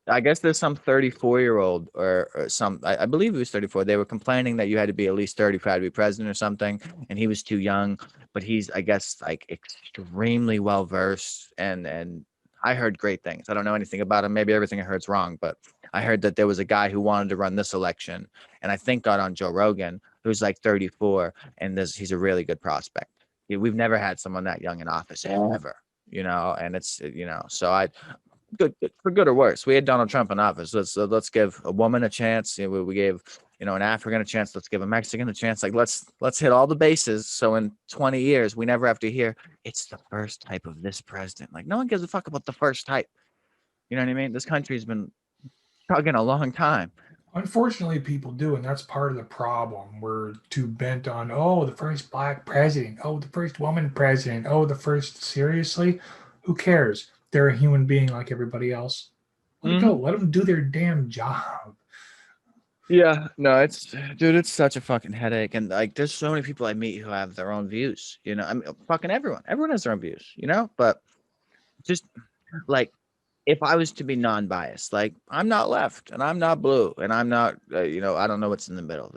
Speaker 1: I guess there's some 34-year-old or some, I believe he was 34. They were complaining that you had to be at least 35 to be president or something, and he was too young. But he's, I guess, like extremely well versed, and I heard great things. I don't know anything about him. Maybe everything I heard's wrong, but I heard that there was a guy who wanted to run this election, and I think got on Joe Rogan, who's like 34, and he's a really good prospect. We've never had someone that young in office ever, and it's, so good for good or worse. We had Donald Trump in office. Let's give a woman a chance. We gave an African a chance. Let's give a Mexican a chance. Like let's hit all the bases. So in 20 years, we never have to hear it's the first type of this president. Like no one gives a fuck about the first type. You know what I mean? This country's been chugging a long time.
Speaker 2: Unfortunately, people do, and that's part of the problem. We're too bent on, oh, the first black president, oh, the first woman president, oh, the first. Seriously, who cares? They're a human being like everybody else. Let it go.
Speaker 1: Mm-hmm.
Speaker 2: Let them do their damn job.
Speaker 1: Yeah, no, it's such a fucking headache, and like, there's so many people I meet who have their own views. I mean, fucking everyone has their own views. But just like, if I was to be non-biased, like I'm not left and I'm not blue and I'm not, I don't know what's in the middle.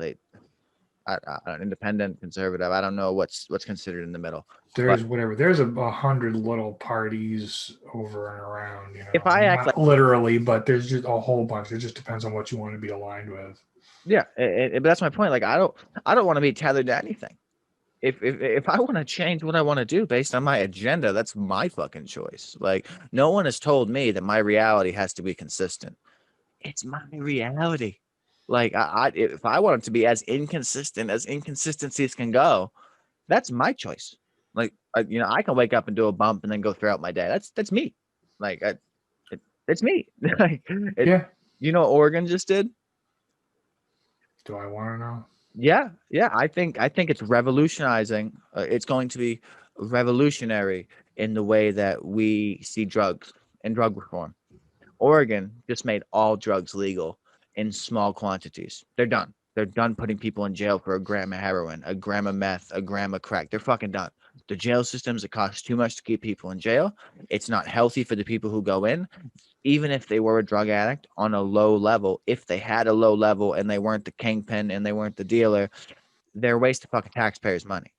Speaker 1: Independent, conservative. I don't know what's considered in the middle.
Speaker 2: There's
Speaker 1: But
Speaker 2: whatever. There's 100 little parties over and around.
Speaker 1: if I act like,
Speaker 2: Not literally, but there's just a whole bunch. It just depends on what you want to be aligned with.
Speaker 1: yeah, but that's my point. Like I don't want to be tethered to anything. If I want to change what I want to do based on my agenda, that's my fucking choice. Like no one has told me that my reality has to be consistent. It's my reality. Like if I want it to be as inconsistent as inconsistencies can go, that's my choice. Like I can wake up and do a bump and then go throughout my day. That's me. Like it's me. Like
Speaker 2: Yeah.
Speaker 1: what Oregon just did?
Speaker 2: Do I want to know?
Speaker 1: Yeah. I think it's revolutionizing. It's going to be revolutionary in the way that we see drugs and drug reform. Oregon just made all drugs legal in small quantities. They're done. They're done putting people in jail for a gram of heroin, a gram of meth, a gram of crack. They're fucking done. The jail systems, it costs too much to keep people in jail. It's not healthy for the people who go in. Even if they were a drug addict on a low level, if they had a low level and they weren't the kingpin and they weren't the dealer, they're a waste of fucking taxpayers' money.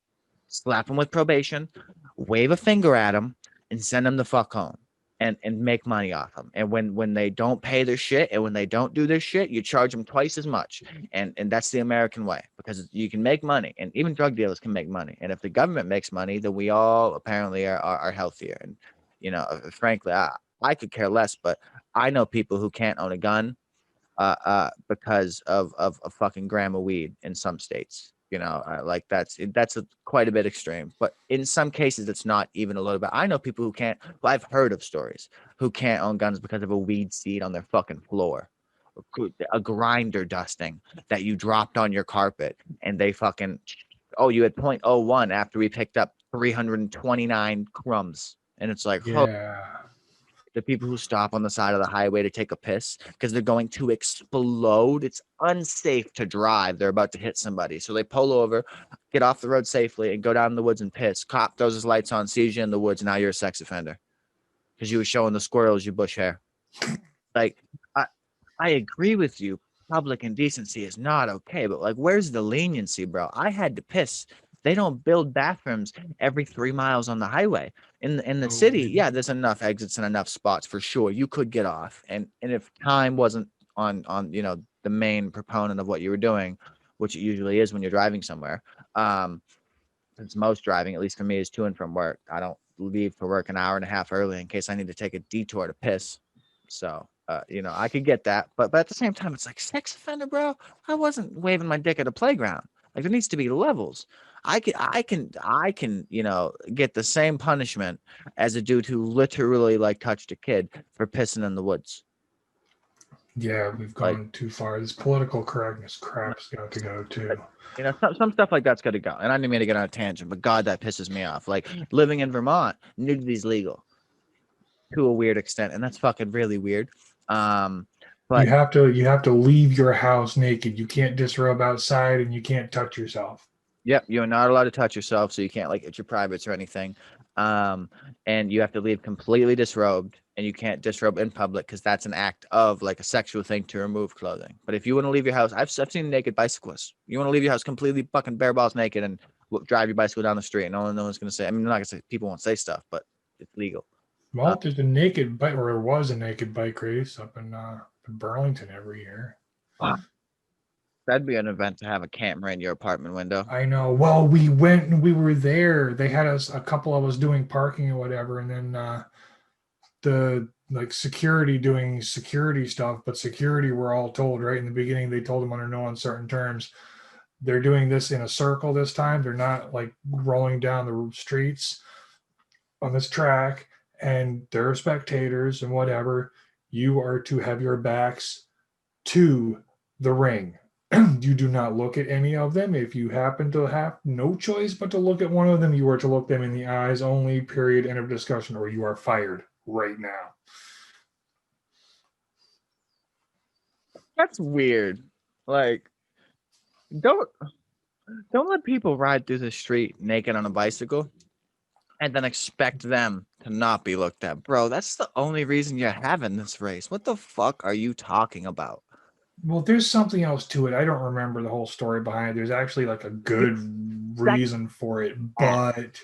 Speaker 1: Slap them with probation, wave a finger at them, and send them the fuck home. And make money off them. And when they don't pay their shit and when they don't do their shit, you charge them twice as much. And that's the American way, because you can make money, and even drug dealers can make money. And if the government makes money, then we all apparently are healthier. And frankly, I could care less, but I know people who can't own a gun because of a fucking gram of weed in some states. Like that's quite a bit extreme, but in some cases it's not even a little bit. I know people who can't. Well, I've heard of stories who can't own guns because of a weed seed on their fucking floor, a grinder dusting that you dropped on your carpet, and they fucking, oh, you had .01 after we picked up 329 crumbs, and it's like, oh,
Speaker 2: Yeah.
Speaker 1: the people who stop on the side of the highway to take a piss because they're going to explode. It's unsafe to drive. They're about to hit somebody. So they pull over, get off the road safely, and go down in the woods and piss. Cop throws his lights on, sees you in the woods. Now you're a sex offender because you were showing the squirrels your bush hair. Like, I agree with you. Public indecency is not okay, but like, where's the leniency, bro? I had to piss They don't build bathrooms every 3 miles on the highway. In the
Speaker 2: Oh,
Speaker 1: city, yeah, there's enough exits and enough spots for sure. You could get off, and if time wasn't on the main proponent of what you were doing, which it usually is when you're driving somewhere. Since most driving, at least for me, is to and from work. I don't leave for work an hour and a half early in case I need to take a detour to piss. So, I could get that, but at the same time, it's like sex offender, bro. I wasn't waving my dick at a playground. Like there needs to be levels. I can, get the same punishment as a dude who literally like touched a kid for pissing in the woods.
Speaker 2: yeah, we've
Speaker 1: Like,
Speaker 2: gone too far. This political correctness crap's got to go
Speaker 1: like,
Speaker 2: too.
Speaker 1: some stuff like that's got to go. And I didn't mean to get on a tangent, but God, that pisses me off. Like living in Vermont, nudity's legal to a weird extent, and that's fucking really weird.
Speaker 2: You
Speaker 1: But
Speaker 2: have to leave your house naked. You can't disrobe outside, and you can't touch yourself.
Speaker 1: yep, you're not allowed to touch yourself, so you can't like itch your privates or anything. And you have to leave completely disrobed, and you can't disrobe in public because that's an act of like a sexual thing to remove clothing. But if you want to leave your house, I've seen naked bicyclists. You want to leave your house completely fucking bare balls naked and drive your bicycle down the street, and no one's gonna say. I mean, I'm not gonna say people won't say stuff, but it's legal.
Speaker 2: Well, there's a naked bike, or there was a naked bike race up in Burlington every year.
Speaker 1: Wow. That'd be an event to have a camera in your apartment window.
Speaker 2: I know. Well, we went and we were there. They had us, a couple of us doing parking or whatever, and then the like security doing security stuff. But security, we're all told right in the beginning, they told them under no uncertain terms, they're doing this in a circle this time. They're not like rolling down the streets on this track, and there are spectators and whatever. You are to have your backs to the ring. You do not look at any of them. If you happen to have no choice but to look at one of them, you are to look them in the eyes only, period, end of discussion, or you are fired right now.
Speaker 1: That's weird. Like, don't let people ride through the street naked on a bicycle and then expect them to not be looked at. Bro, that's the only reason you're having this race. What the fuck are you talking about?
Speaker 2: Well, there's something else to it. I don't remember the whole story behind it. There's actually like a good reason for it, but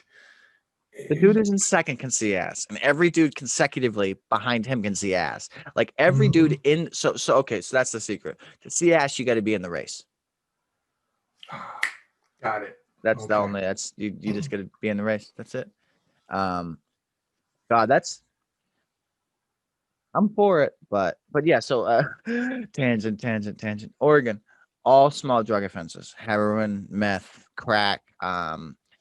Speaker 1: The dude who's in second can see ass, and every dude consecutively behind him can see ass. Like every dude in so okay, so that's the secret. To see ass, you got to be in the race.
Speaker 2: Got it.
Speaker 1: That's the
Speaker 2: Okay.
Speaker 1: only. That's you. You just got to be in the race. That's it. God, that's I'm for it, but yeah. So tangent. Oregon, all small drug offenses: heroin, meth, crack,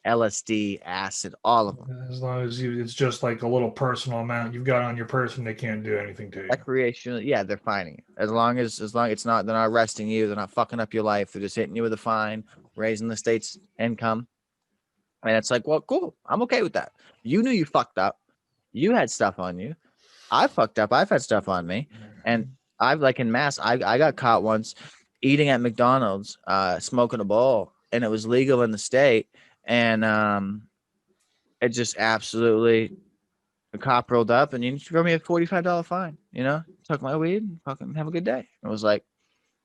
Speaker 1: LSD, acid, all of them.
Speaker 2: As long as it's just like a little personal amount you've got on your person, they can't do anything to you.
Speaker 1: Recreational, yeah, they're fining you. As long as it's not, they're not arresting you, they're not fucking up your life, they're just hitting you with a fine, raising the state's income. And it's like, well, cool. I'm okay with that. You knew you fucked up. You had stuff on you. I fucked up. I've had stuff on me. And I've like in mass, I got caught once eating at McDonald's, smoking a bowl, and it was legal in the state. And it just absolutely the cop rolled up and you throw me a $45 fine, took my weed and fucking have a good day. It was like,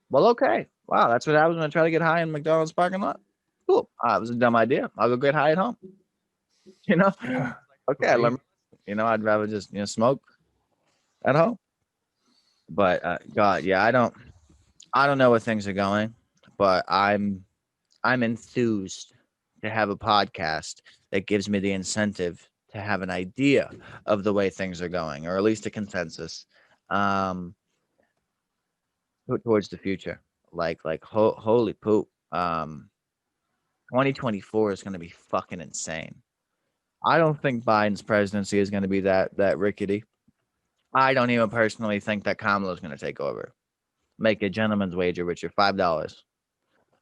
Speaker 1: well, okay. Wow, that's what happens when I try to get high in McDonald's parking lot. Cool. It was a dumb idea. I'll go get high at home.
Speaker 2: Yeah,
Speaker 1: Okay, I learned, I'd rather just smoke at home. But God, yeah, I don't know where things are going, but I'm enthused to have a podcast that gives me the incentive to have an idea of the way things are going, or at least a consensus towards the future. Holy poop. 2024 is going to be fucking insane. I don't think Biden's presidency is going to be that rickety. I don't even personally think that Kamala is going to take over. Make a gentleman's wager with your $5.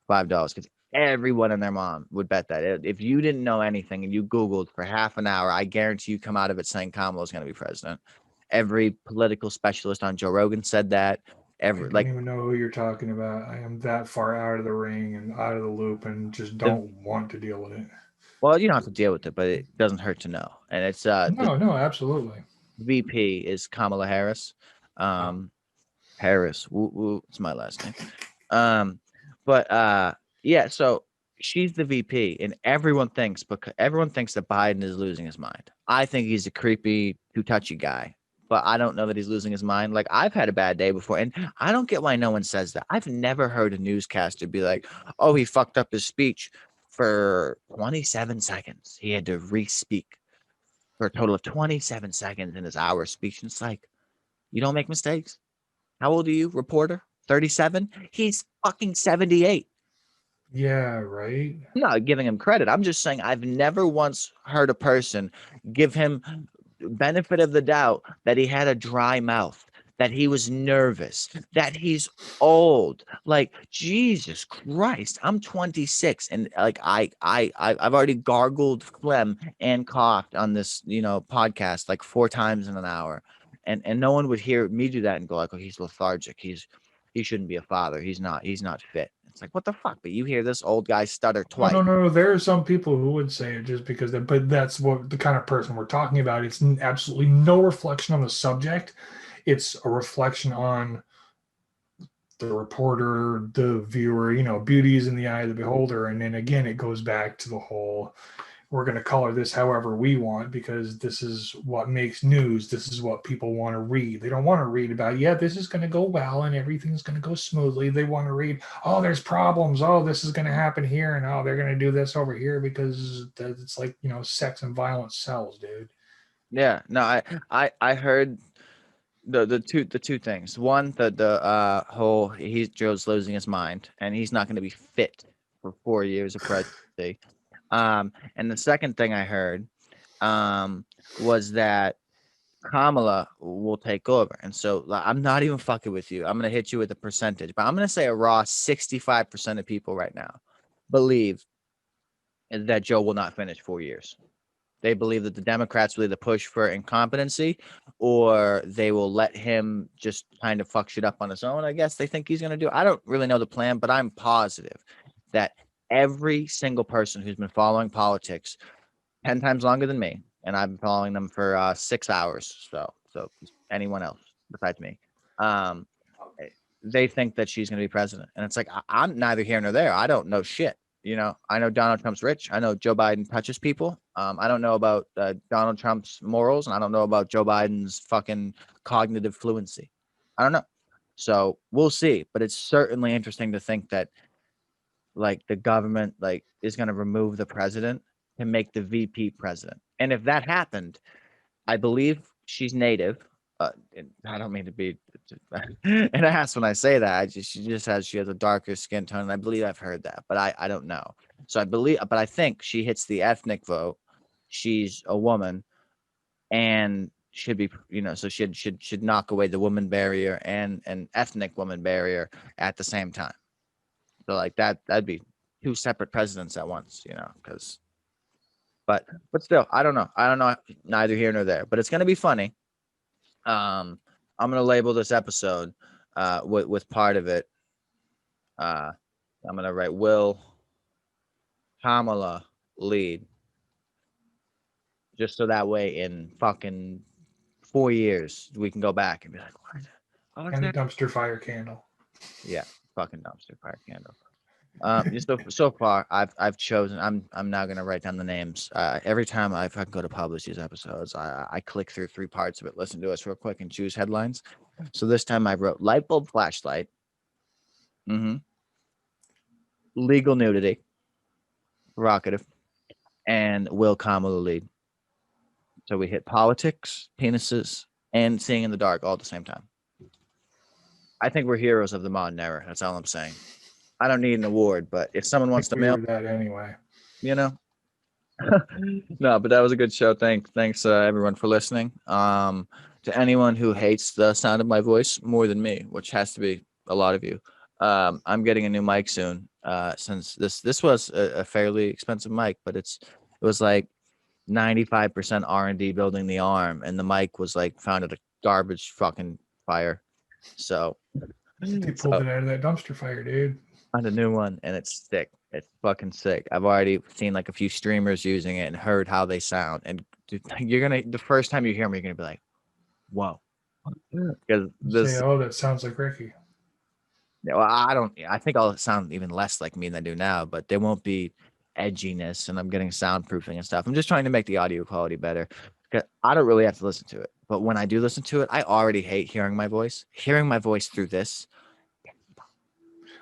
Speaker 1: Because everyone and their mom would bet that. If you didn't know anything and you Googled for half an hour, I guarantee you come out of it saying Kamala is going to be president. Every political specialist on Joe Rogan said that.
Speaker 2: I don't even know who you're talking about. I am that far out of the ring and out of the loop and just don't want to deal with it.
Speaker 1: Well, you don't have to deal with it, but it doesn't hurt to know. And it's
Speaker 2: no, absolutely.
Speaker 1: VP is Kamala Harris. Harris, woo, it's my last name. But yeah, so she's the VP, and everyone thinks that Biden is losing his mind. I think he's a creepy, too touchy guy, but I don't know that he's losing his mind. Like, I've had a bad day before, and I don't get why no one says that. I've never heard a newscaster be like, "Oh, he fucked up his speech for 27 seconds. He had to re-speak for a total of 27 seconds in his hour speech." And it's like, you don't make mistakes. How old are you, reporter? 37? He's fucking 78.
Speaker 2: Yeah, right.
Speaker 1: I'm not giving him credit. I'm just saying I've never once heard a person give him benefit of the doubt that he had a dry mouth, that he was nervous, that he's old. Like, Jesus Christ, I'm 26, and like I've already gargled phlegm and coughed on this, podcast like 4 times in an hour. And no one would hear me do that and go like, "Oh, he's lethargic. He shouldn't be a father. He's not fit." It's like, what the fuck? But you hear this old guy stutter
Speaker 2: Oh,
Speaker 1: twice.
Speaker 2: no, no, no. There are some people who would say it just because, but that's what the kind of person we're talking about. It's absolutely no reflection on the subject. It's a reflection on the reporter, the viewer. Beauty is in the eye of the beholder. And then again, it goes back to the whole, we're going to color this however we want because this is what makes news. This is what people want to read. They don't want to read about, yeah, this is going to go well and everything's going to go smoothly. They want to read, oh, there's problems. Oh, this is going to happen here. And oh, they're going to do this over here because it's like, sex and violence sells, dude.
Speaker 1: Yeah, no, I heard the two things. One, the whole Joe's losing his mind and he's not going to be fit for 4 years of presidency. And the second thing I heard was that Kamala will take over. And so I'm not even fucking with you. I'm going to hit you with a percentage, but I'm going to say a raw 65% of people right now believe that Joe will not finish 4 years. They believe that the Democrats will either push for incompetency or they will let him just kind of fuck shit up on his own. I guess they think he's going to do. I don't really know the plan, but I'm positive that every single person who's been following politics 10 times longer than me, and I've been following them for 6 hours. So anyone else besides me, um, they think that she's going to be president. And it's like, I'm neither here nor there. I don't know shit. I know Donald Trump's rich. I know Joe Biden touches people. I don't know about Donald Trump's morals, and I don't know about Joe Biden's fucking cognitive fluency. I don't know. So we'll see. But it's certainly interesting to think that like the government like is going to remove the president and make the VP president. And if that happened, I believe she's native. And I don't mean to be an ass when I say that. She has a darker skin tone. And I believe I've heard that, but I don't know. So I think she hits the ethnic vote. She's a woman and should be, so should knock away the woman barrier and an ethnic woman barrier at the same time. So like that'd be two separate presidents at once, because but still, I don't know. I don't know, neither here nor there. But it's gonna be funny. I'm gonna label this episode with part of it. Uh I'm gonna write Will Kamala lead. Just so that way in fucking 4 years we can go back and be like, what? Oh,
Speaker 2: And a dumpster fire candle.
Speaker 1: yeah, fucking dumpster fire candle. So far, I've chosen. I'm now gonna write down the names. Every time I fucking go to publish these episodes, I click through 3 parts of it, listen to us real quick, and choose headlines. So this time I wrote Lightbulb Flashlight, legal nudity, provocative, and Will Kamala lead. So we hit politics, penises, and seeing in the dark all at the same time. I think we're heroes of the modern era. That's all I'm saying. I don't need an award, but if someone wants to
Speaker 2: We
Speaker 1: mail,
Speaker 2: were that anyway.
Speaker 1: no, but that was a good show. Thanks everyone for listening. To anyone who hates the sound of my voice more than me, which has to be a lot of you, I'm getting a new mic soon. Since this was a fairly expensive mic, but it was like 95% R&D building the arm, and the mic was like found at a garbage fucking fire. So
Speaker 2: They pulled it out of that dumpster fire, dude.
Speaker 1: found a new one, and it's sick. It's fucking sick. I've already seen like a few streamers using it and heard how they sound. And dude, the first time you hear me, you're gonna be like, whoa. Because
Speaker 2: Say,
Speaker 1: this,
Speaker 2: oh, that sounds like Ricky.
Speaker 1: Yeah, well, I don't. I think I'll sound even less like me than I do now, but there won't be edginess, and I'm getting soundproofing and stuff. I'm just trying to make the audio quality better. 'Cause I don't really have to listen to it, but when I do listen to it, I already hate hearing my voice. Hearing my voice through this,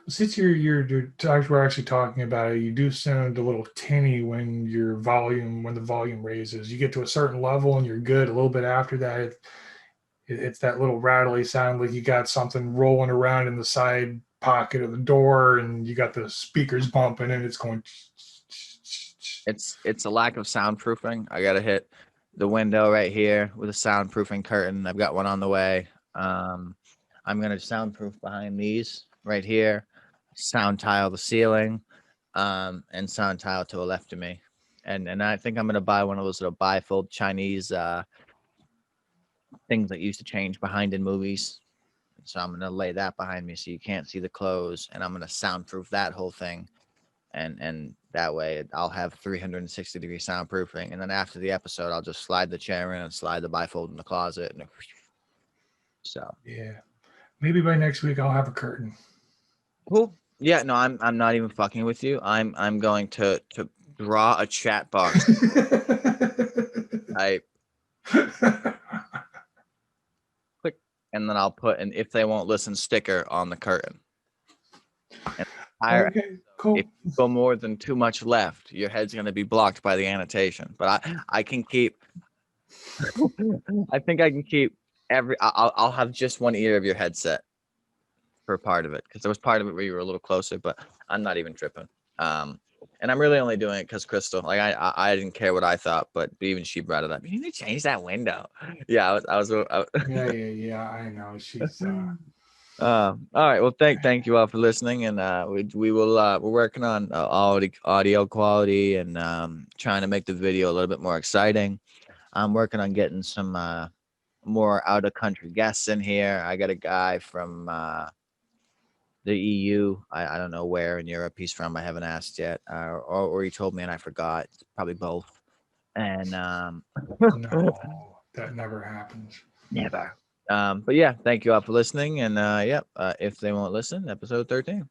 Speaker 2: Since we're actually talking about it, you do sound a little tinny when the volume raises. You get to a certain level and you're good. A little bit after that, it's that little rattly sound, like you got something rolling around in the side pocket of the door, and you got the speakers bumping, and it's going.
Speaker 1: it's a lack of soundproofing. I gotta hit the window right here with a soundproofing curtain. I've got one on the way. I'm gonna soundproof behind these right here, sound tile the ceiling, and sound tile to the left of me. And I think I'm gonna buy one of those little bifold Chinese things that used to change behind in movies. So I'm gonna lay that behind me so you can't see the clothes, and I'm gonna soundproof that whole thing, and that way I'll have 360-degree soundproofing. And then after the episode, I'll just slide the chair in and slide the bifold in the closet, and so
Speaker 2: Yeah, maybe by next week I'll have a curtain.
Speaker 1: cool. Yeah, no, I'm not even fucking with you. I'm going to draw a chat box. I click, and then I'll put an "if they won't listen" sticker on the curtain. And
Speaker 2: Okay, cool.
Speaker 1: if you go more than too much left, your head's going to be blocked by the annotation. But I can keep. I think I can keep I'll have just one ear of your headset for part of it, because there was part of it where you were a little closer, but I'm not even tripping. And I'm really only doing it because Crystal, like I didn't care what I thought, but even she brought it up. You need to change that window. Yeah,
Speaker 2: Yeah. I know she's.
Speaker 1: All right. Well, thank you all for listening, and we will we're working on audio quality, and trying to make the video a little bit more exciting. I'm working on getting some more out of country guests in here. I got a guy from the EU. I don't know where in Europe he's from. I haven't asked yet, or he told me and I forgot. It's probably both. And
Speaker 2: No, that never happens.
Speaker 1: never. But yeah, thank you all for listening. And if they won't listen, episode 13.